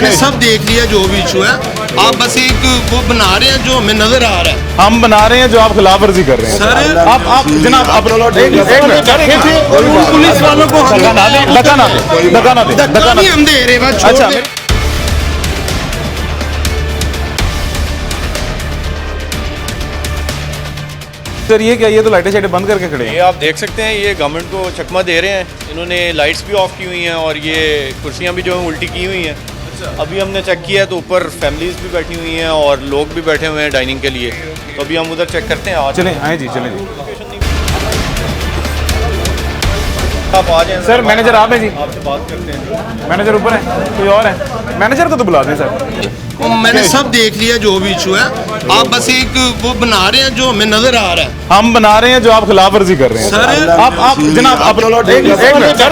मैंने सब देख लिया जो भी इशू है। आप बस एक वो बना रहे हैं जो हमें नजर आ रहा है। हम बना रहे हैं जो आप खिलाफ वर्जी कर रहे हैं सर आप जनाब आप पुलिस वालों को धक्का ना दे धक्का ना दे धक्का ना दे धक्का नहीं हम दे रहे, बस छोड़ अच्छा दे। सर ये क्या, ये तो लाइटें शाइटें बंद करके खड़े हैं। ये आप देख सकते हैं, ये गवर्नमेंट को चकमा दे रहे हैं। इन्होंने लाइट्स भी ऑफ की हुई हैं और ये कुर्सियां भी जो हैं उल्टी की हुई हैं। अभी हमने चेक किया तो ऊपर फैमिलीज भी बैठी हुई हैं और लोग भी बैठे हुए हैं डाइनिंग के लिए। तो अभी हम उधर चेक करते हैं। आज चलें आए जी, चलें जी। आप आ जाएं सर मैनेजर आप हैं जी, आपसे बात करते हैं। मैनेजर ऊपर है, कोई और है? मैनेजर को तो बुला दें सर। मैंने सब देख लिया जो भी इशू है। आप बस एक वो बना रहे हैं जो हमें नजर आ रहा है। हम बना रहे हैं जो आप खिलाफ वर्जी कर रहे हैं। सर आप जनाब आप एक मिनट सर,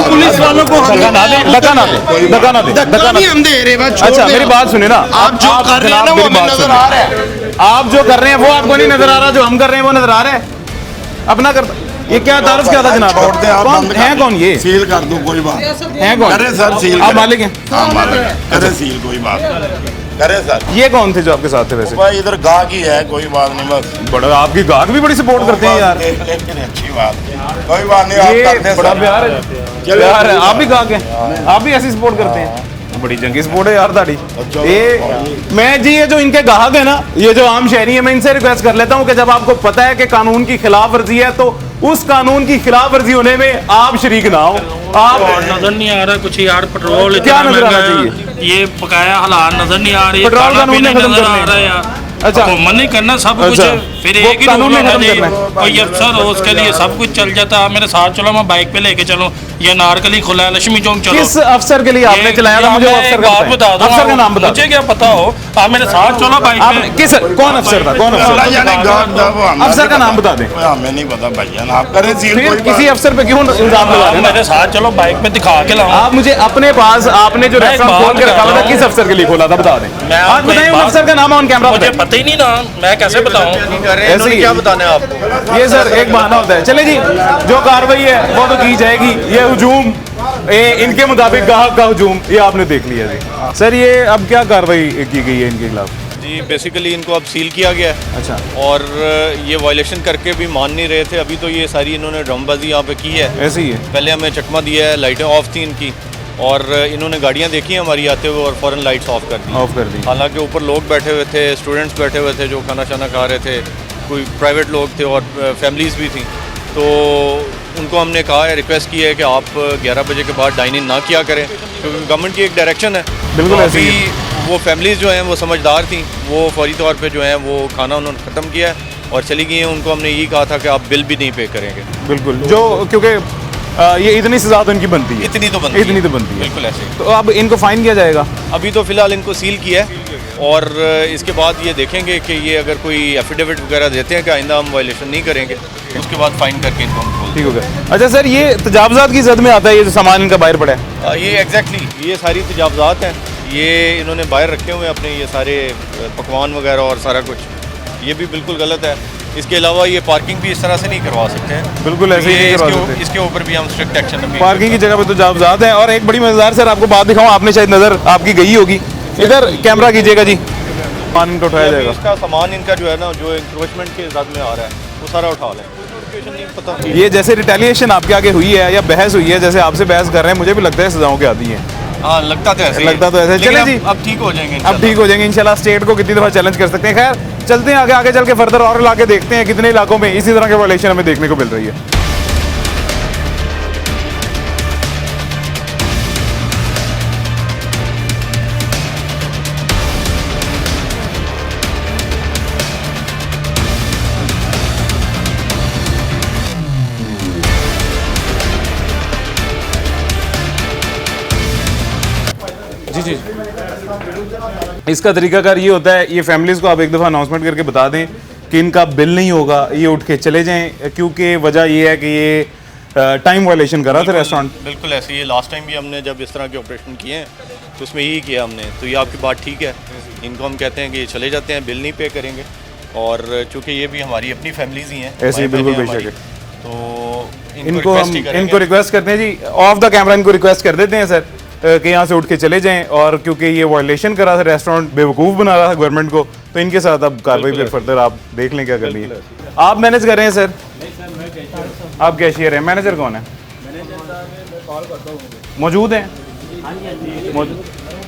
पुलिस वालों को धक्का ना दे धक्का ना दे धक्का ना दे धक्का नहीं हम दे रहे, बस छोड़ अच्छा दे। मेरी बात सुनिए ना, आप जो कर रहे हैं ना वो हमें नजर आ रहा है। आप जो कर रहे हैं वो आपको नहीं नजर आ रहा, जो हम कर रहे हैं वो नजर आ रहा है। अपना कर, ये क्या तारुफ क्या था जनाब? कौन है, कौन ये सील कर दो, कोई बात है कौन? करे सर, सील आप करे। मालिक हैं? हाँ मालिक, करे सील, कोई बात नहीं। करे सर। ये कौन थे जो आपके साथ थे वैसे? भाई इधर गाहक ही है, कोई बात नहीं, बस बड़ा आपकी गाहक भी बड़ी सपोर्ट करते हैं यार। लेकिन अच्छी बात है, कोई बात नहीं। आप ये करते बड़ा सर। प्यार है, प्यार है। आप भी गाहक हैं, आप भी ऐसी सपोर्ट करते हैं? बड़ी जंगी सपोर्ट है यार दाढ़ी। ये मैं जी, ये जो इनके गाहक है ना, ये जो आम शहरी है, मैं इनसे रिक्वेस्ट कर लेता हूँ कि जब आपको पता है कि कानून की खिलाफ वर्जी है तो उस कानून की खिलाफ वर्जी होने में आप शरीक ना हो। आप नजर नहीं आ रहा कुछ यार, पेट्रोल क्या इतना नजर आना महंगा है, ये बकाया हालात नजर नहीं आ रही, पेट्रोल खाना कानून पीना ने खत्म नजर करना आ है। रहा है यार। अच्छा। हुकूमत नहीं करना सब कुछ, अच्छा। फिर वो एक ही कानून रूल ने होना खत्म चाहिए। करना है। कोई अफसर हो उसके लिए सब कुछ चल जाता। मेरे साथ चलो, मैं बाइक पे लेके चलो, ये नारकली खुला है, लक्ष्मी चौक चलो। किस अफसर के लिए आपने चलाया था? मुझे वो अफसर का बात बता दो, अफसर का नाम बता मुझे क्या पता हो। आप मेरे साथ चलो बाइक आप पे। किस, कौन अफसर था, कौन अल्लाह अफसर? जाने गाहक था, वो हमें अफसर का नाम बता दें। हमें नहीं पता भैया, आप करे सील, फिर कोई किसी बात अफसर पे क्यों इल्जाम लगा आप रहे हैं? मेरे साथ चलो बाइक पे दिखा के लाओ। आप मुझे अपने पास आपने जो मैं एक रेस्टोरेंट खोल बात के रखा हुआ बता था, किस अफसर के लिए खोला था बता दें। मैं आज आपको बताएं एक उन बात- अफसर का नाम ऑन कैमरा मुझे बताएं। पता ही नहीं ना, मैं कैसे बताऊं? ऐसे ही क्या बताना है आपको? ये सर एक बहाना होता है। चले जी, जो कार्रवाई है वो तो की जाएगी। ये हुजूम, इनके मुताबिक गाहक का हुजूम, ये आपने देख लिया जी। सर ये अब क्या कार्रवाई की गई है इनके खिलाफ? जी बेसिकली इनको अब सील किया गया है अच्छा, और ये वायलेशन करके भी मान नहीं रहे थे। अभी तो ये सारी इन्होंने ड्रमबाजी यहाँ पे की है। ऐसे ही है। पहले हमें चकमा दिया है, लाइटें ऑफ थी इनकी और इन्होंने गाड़ियाँ देखी हैं हमारी आते हुए और फ़ौरन लाइट्स ऑफ कर दी। ऑफ कर दी। हालांकि ऊपर लोग बैठे हुए थे, स्टूडेंट्स बैठे हुए थे जो खाना शाना खा रहे थे, कोई प्राइवेट लोग थे और फैमिलीज़ भी थी। तो उनको हमने कहा है, रिक्वेस्ट की है कि आप 11 बजे के बाद डाइनिंग ना किया करें, क्योंकि गवर्नमेंट की एक डायरेक्शन है। बिल्कुल तो ऐसे ही अभी वो फैमिलीज़ जो हैं वो समझदार थी, वो फौरी तौर पे जो हैं वो खाना उन्होंने ख़त्म किया है और चली गई हैं। उनको हमने यही कहा था कि आप बिल भी नहीं पे करेंगे। बिल्कुल, जो क्योंकि ये इतनी सजा तो इनकी बनती है, इतनी तो बनती इतनी तो बनती है। बिल्कुल ऐसे ही। तो अब इनको फाइन किया जाएगा? अभी तो फ़िलहाल इनको सील किया है और इसके बाद ये देखेंगे कि ये अगर कोई एफिडेविट वगैरह देते हैं कि आइंदा हम वायलेशन नहीं करेंगे, उसके बाद फ़ाइन करके इनको हम खोल ठीक हो गया। अच्छा सर, ये तजावजात की जद में आता है ये जो सामान इनका बाहर पड़ा है? ये एग्जैक्टली ये सारी तजावजात हैं। ये इन्होंने बाहर रखे हुए हैं अपने ये सारे पकवान वगैरह और सारा कुछ। ये भी बिल्कुल गलत है। इसके अलावा ये पार्किंग भी इस तरह से नहीं करवा सकते हैं। बिल्कुल ऐसे ही नहीं करवा सकते। इसके ऊपर भी हम स्ट्रिक्ट एक्शन लेंगे। पार्किंग की जगह पे तो तजावजात हैं। और एक बड़ी मजेदार सर आपको बात दिखाऊं, आपने शायद नजर आपकी गई होगी, इधर कैमरा कीजिएगा जी। सामान इनको उठाया जाएगा। इसका सामान इनका जो है ना, जो इंक्रोचमेंट के साथ में आ रहा है वो सारा उठा लें। नहीं पता ये जैसे रिटेलिएशन आपके आगे हुई है या बहस हुई है, जैसे आपसे बहस कर रहे हैं, मुझे भी लगता है सजाओं के आदी है। हाँ, लगता तो ऐसे ही है। लगता तो ऐसे। लेकिन चले जी, अब ठीक हो जाएंगे अब ठीक हो जाएंगे इंशाल्लाह। स्टेट को कितनी दफ़ा चैलेंज कर सकते हैं। खैर चलते हैं आगे, आगे चल के फर्दर और इलाके देखते हैं कितने इलाकों में इसी तरह के वायलेशन हमें देखने को मिल रही है। जी जी, इसका तरीकाकार ये होता है, ये फैमिलीज़ को आप एक दफ़ा अनाउंसमेंट करके बता दें कि इनका बिल नहीं होगा, ये उठ के चले जाएं, क्योंकि वजह ये है कि ये टाइम वायलेशन कर रहा था रेस्टोरेंट। बिल्कुल ऐसे ही। लास्ट टाइम भी हमने जब इस तरह के ऑपरेशन किए हैं तो उसमें यही किया हमने। तो ये आपकी बात ठीक है। इनको हम कहते हैं कि ये चले जाते हैं, बिल नहीं पे करेंगे और चूँकि ये भी हमारी अपनी फैमिलीज़ ही हैं। ऐसे ही बिल्कुल बेशक है। तो इनको हम इनको रिक्वेस्ट करते हैं जी, ऑफ द कैमरा इनको रिक्वेस्ट कर देते हैं सर कि यहाँ से उठ के चले जाएं, और क्योंकि ये वायलेशन कर रहा था, रेस्टोरेंट बेवकूफ़ बना रहा था गवर्नमेंट को, तो इनके साथ अब कार्रवाई फिर फर्दर आप देख लें क्या करनी है। आप मैनेज कर रहे हैं सर? आप कैशियर हैं, मैनेजर कौन है? मौजूद हैं?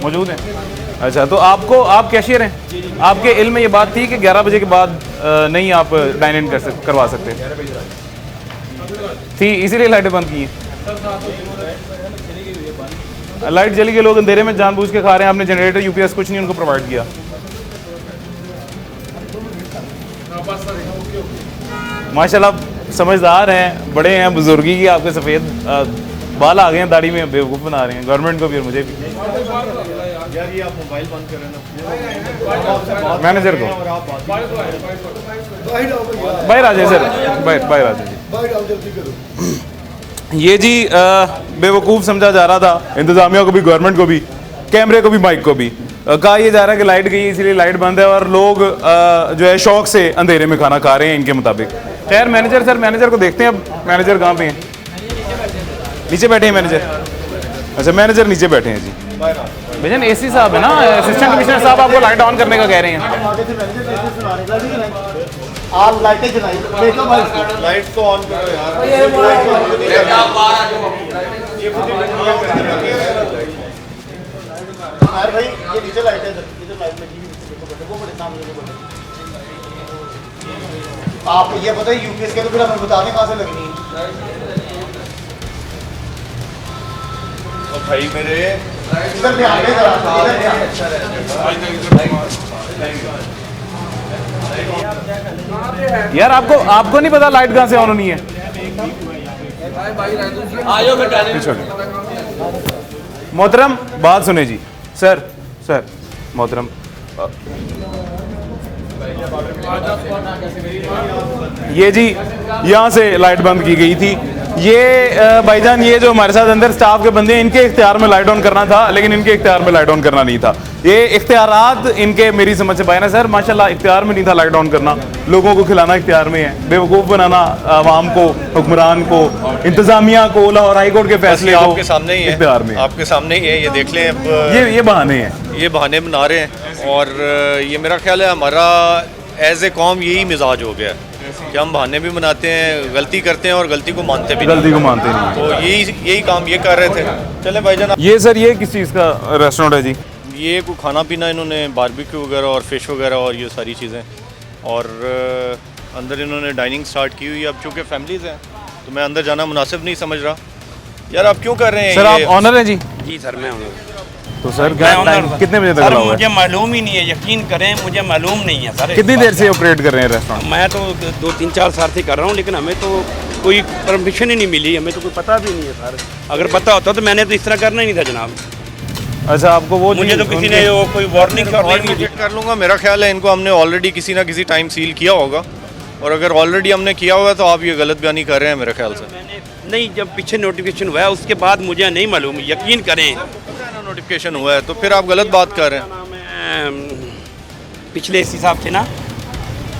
मौजूद हैं। अच्छा, तो आपको, आप कैशियर हैं, आपके इल्म में ये बात थी कि 11 बजे के बाद नहीं आप डाइन इन करवा सकते थी, इसीलिए लाइटें बंद की हैं? लाइट जली के लोग अंधेरे में जानबूझ के खा रहे हैं, आपने जनरेटर यूपीएस कुछ नहीं उनको प्रोवाइड किया। माशाल्लाह समझदार हैं, बड़े हैं, बुजुर्गी की आपके सफ़ेद बाल आ गए हैं, दाढ़ी में बेवकूफ़ बना रहे हैं गवर्नमेंट को भी और मुझे भी। यार ये आप मोबाइल बंद करें ना मैनेजर को बाहर आ जाए सर, बाहर आ जाए। ये जी बेवकूफ़ समझा जा रहा था, इंतज़ामिया को भी, गवर्नमेंट को भी, कैमरे को भी, माइक को भी। कहा यह जा रहा है कि लाइट गई इसलिए लाइट बंद है, और लोग जो है शौक से अंधेरे में खाना खा रहे हैं इनके मुताबिक। खैर मैनेजर सर, मैनेजर को देखते हैं अब, मैनेजर कहाँ पे हैं? नीचे बैठे हैं मैनेजर? अच्छा, मैनेजर नीचे बैठे हैं जी। भैया एसी साहब है ना, असिस्टेंट कमिश्नर साहब आपको लाइट ऑन करने का कह रहे हैं। आप लाइटें जलाई, लाइट तो ऑन करो यार। भाई ये नीचे लाइट है, इधर लाइट लगी हुई, वो बड़े सामने बड़े। आप ये बताइए यूपीएस के, तो फिर हमें बता दें कहाँ से लगनी है। भाई मेरे इधर ध्यान दें जरा, इधर ध्यान। यार आपको नहीं पता लाइट कहाँ से ऑन होनी है? मोहतरम बात सुने जी, सर मोहतरम, ये जी यहाँ से लाइट बंद की गई थी। ये भाईजान, ये जो हमारे साथ अंदर स्टाफ के बंदे हैं, इनके इख्तियार में लाइट ऑन करना था, लेकिन इनके इख्तियार में लाइट ऑन करना नहीं था। ये इख्तियारात इनके, मेरी समझ से बाहर है सर, माशाल्लाह इख्तियार में नहीं था लाइट ऑन करना। लोगों को खिलाना इख्तियार में है, बेवकूफ़ बनाना आवाम को, हुक्मरान को, इंतजामिया को, लाहौर हाई कोर्ट के फैसले को आपके सामने ही है, इख्तियार में, आपके सामने ही है, ये देख लें। अब ये बहाने हैं, ये बहाने बना रहे हैं, और ये मेरा ख्याल है हमारा एज ए कौम यही मिजाज हो गया है कि हम बहाने भी बनाते हैं, गलती करते हैं और गलती को मानते भी गलती को मानते नहीं। तो यही काम ये कर रहे थे। चले भाईजान, ये सर ये किस चीज़ का रेस्टोरेंट है जी? ये कोई खाना पीना, इन्होंने बारबेक्यू वगैरह और फिश वगैरह और ये सारी चीज़ें, और अंदर इन्होंने डाइनिंग स्टार्ट की हुई है। अब चूँकि फैमिलीज़ हैं तो मैं अंदर जाना मुनासिब नहीं समझ रहा। यार आप क्यों कर रहे हैं? सर आप ऑनर हैं जी? जी सर मैं हूँ। तो सर कितने बजे तक सर खुला हुआ है? मुझे मालूम ही नहीं है, यकीन करें मुझे मालूम नहीं है सर। कितनी देर से ऑपरेट कर रहे हैं रेस्टोरेंट? मैं तो 2-3-4 साल से कर रहा हूँ, लेकिन हमें तो कोई परमिशन ही नहीं मिली, हमें तो कोई पता भी नहीं है सर। अगर पता होता तो मैंने तो इस तरह करना ही नहीं था जनाब। अच्छा, आपको वो मुझे तो किसी ने वो कोई वार्निंग चेक कर लूँगा। मेरा ख्याल है इनको हमने ऑलरेडी किसी ना किसी टाइम सील किया होगा, और अगर ऑलरेडी हमने किया होगा तो आप ये गलत बयानी कर रहे हैं मेरे ख्याल से। नहीं, जब पीछे नोटिफिकेशन हुआ है उसके बाद मुझे नहीं मालूम, यकीन करें। नोटिफिकेशन हुआ है तो फिर आप गलत बात कर रहे हैं। पिछले इस हिसाब से ना,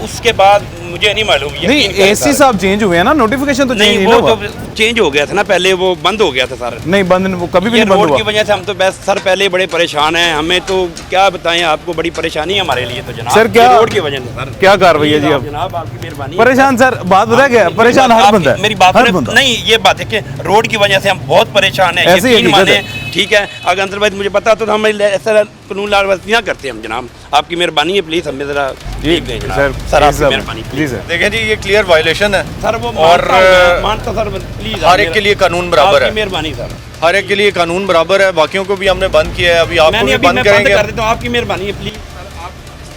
उसके बाद मुझे नहीं मालूम। नहीं, एसी साहब चेंज हुए हैं ना, नोटिफिकेशन तो चेंज नहीं, नहीं वो हुआ। तो चेंज हो गया था ना, पहले वो बंद हो गया था सर। नहीं बंद, वो कभी भी ये नहीं बंद रोड हुआ। की वजह से हम तो बस सर पहले बड़े परेशान हैं। हमें तो क्या बताएं आपको, बड़ी परेशानी है हमारे लिए तो जनाब। सर क्या ये रोड की वजह से सर, क्या कार्रवाई है जी? अब जनाब आपकी मेहरबानी। परेशान सर, बात बता क्या, परेशान हर बंदा है। मेरी बात हर बंदा। नहीं, ये बात है कि रोड की वजह से हम बहुत परेशान हैं। ऐसे ही यकीन हकीकत माने, ठीक है। अगर अंदर मुझे पता तो हम ऐसा कानून लावर्जियाँ करते हैं हम जनाब। आपकी मेहरबानी है, प्लीज़ हमें ज़रा जी दें सर, जनाब। सर आपकी सर, मेहरबानी जी सर। देखें जी, ये क्लियर वायलेशन है सर। वो और मानता सर, प्लीज़ हर एक के लिए कानून बराबर है। मेहरबानी सर, हर एक के लिए कानून बराबर है। बाकियों को भी हमने बंद किया है, अभी आपको मैंने भी अभी बंद मैं करेंगे। कर देता हूँ, आपकी मेहरबानी है प्लीज़ सर, आप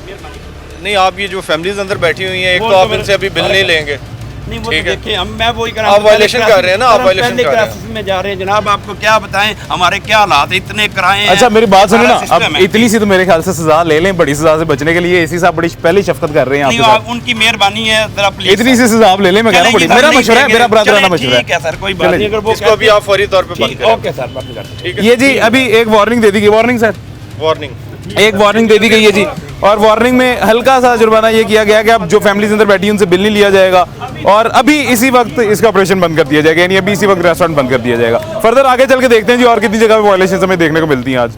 मेहरबानी। नहीं, आप ये जो फैमिलीज अंदर बैठी हुई हैं, एक वो तो तो आप इनसे अभी बिल नहीं लेंगे। नहीं, वो ठीक तो है। देखिए, हम मैं वही कर रहा आप हूँ। वायलेशन कर रहे हैं ना, आप वायलेशन पहले कर रहे हैं। क्लासेस में जा रहे हैं जनाब। आपको क्या बताएं हमारे क्या हालात है, इतने किराए हैं। अच्छा मेरी बात सुनो ना, सारा अब सिस्टम है। इतनी सी तो मेरे ख्याल से सजा ले लें, बड़ी सजा से बचने के लिए एसी साहब बड़ी पहले शफकत कर रहे हैं नहीं, आपके आप उनकी मेहरबानी है जरा साथ। प्लीज। इतनी सी सजा आप ले लें, मैं कह रहा हूँ बड़ी, मेरा मशवरा है, मेरा बरादराना मशवरा है। ठीक है सर, कोई बात नहीं। अगर वो इसको अभी आप फौरी तौर पे बंद करें। ओके सर, बंद कर दो। ठीक है, ये जी अभी एक वार्निंग दे दी गई, वार्निंग सर, वार्निंग। एक वार्निंग दे दी गई है जी और वार्निंग में हल्का सा जुर्माना ये किया गया कि अब जो फैमिलीज अंदर बैठी है उनसे बिल नहीं लिया जाएगा और अभी इसी वक्त इसका ऑपरेशन बंद कर दिया जाएगा, यानी अभी इसी वक्त रेस्टोरेंट बंद कर दिया जाएगा। फर्दर आगे चल के देखते हैं जी और कितनी जगह पे वायलेशन हमें देखने को मिलती हैं आज।